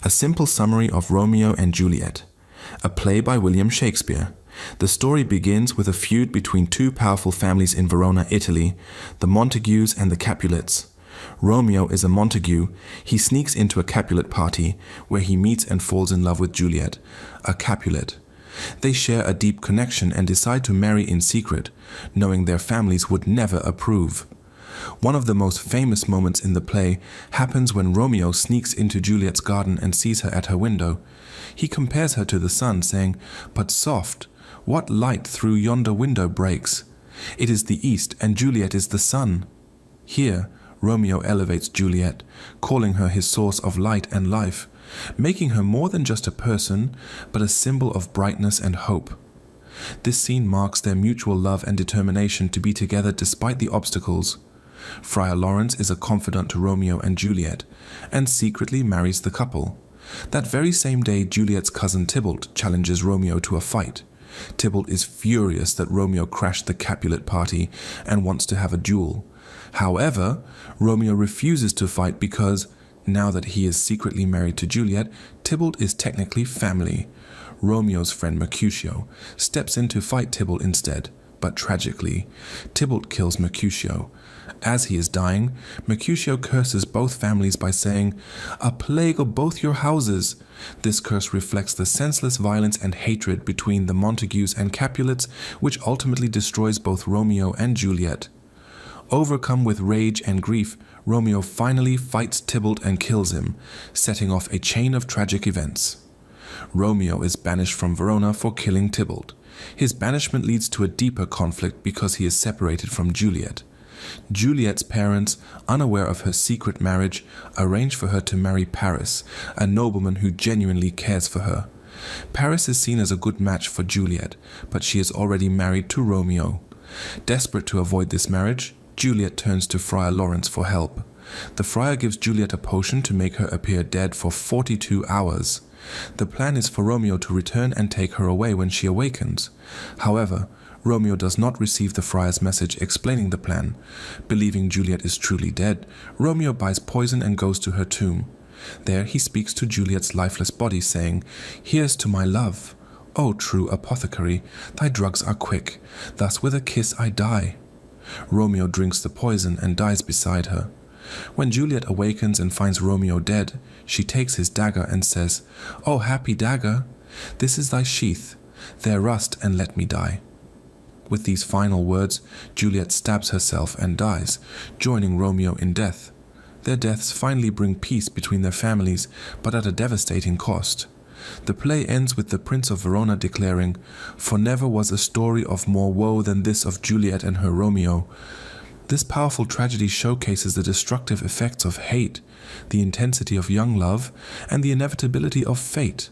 A simple summary of Romeo and Juliet, a play by William Shakespeare. The story begins with a feud between two powerful families in Verona, Italy, the Montagues and the Capulets. Romeo is a Montague. He sneaks into a Capulet party, where he meets and falls in love with Juliet, a Capulet. They share a deep connection and decide to marry in secret, knowing their families would never approve. One of the most famous moments in the play happens when Romeo sneaks into Juliet's garden and sees her at her window. He compares her to the sun, saying, "But soft, what light through yonder window breaks? It is the east, and Juliet is the sun." Here, Romeo elevates Juliet, calling her his source of light and life, making her more than just a person, but a symbol of brightness and hope. This scene marks their mutual love and determination to be together despite the obstacles. Friar Lawrence is a confidant to Romeo and Juliet, and secretly marries the couple. That very same day, Juliet's cousin Tybalt challenges Romeo to a fight. Tybalt is furious that Romeo crashed the Capulet party and wants to have a duel. However, Romeo refuses to fight because, now that he is secretly married to Juliet, Tybalt is technically family. Romeo's friend Mercutio steps in to fight Tybalt instead, but tragically, Tybalt kills Mercutio. As he is dying, Mercutio curses both families by saying, "A plague of both your houses." This curse reflects the senseless violence and hatred between the Montagues and Capulets, which ultimately destroys both Romeo and Juliet. Overcome with rage and grief, Romeo finally fights Tybalt and kills him, setting off a chain of tragic events. Romeo is banished from Verona for killing Tybalt. His banishment leads to a deeper conflict because he is separated from Juliet. Juliet's parents, unaware of her secret marriage, arrange for her to marry Paris, a nobleman who genuinely cares for her. Paris is seen as a good match for Juliet, but she is already married to Romeo. Desperate to avoid this marriage, Juliet turns to Friar Lawrence for help. The friar gives Juliet a potion to make her appear dead for 42 hours. The plan is for Romeo to return and take her away when she awakens. However, Romeo does not receive the friar's message explaining the plan. Believing Juliet is truly dead, Romeo buys poison and goes to her tomb. There he speaks to Juliet's lifeless body, saying, "Here's to my love. O true apothecary, thy drugs are quick, thus with a kiss I die." Romeo drinks the poison and dies beside her. When Juliet awakens and finds Romeo dead, she takes his dagger and says, "O happy dagger, this is thy sheath, there rust and let me die." With these final words, Juliet stabs herself and dies, joining Romeo in death. Their deaths finally bring peace between their families, but at a devastating cost. The play ends with the Prince of Verona declaring, "For never was a story of more woe than this of Juliet and her Romeo." This powerful tragedy showcases the destructive effects of hate, the intensity of young love, and the inevitability of fate.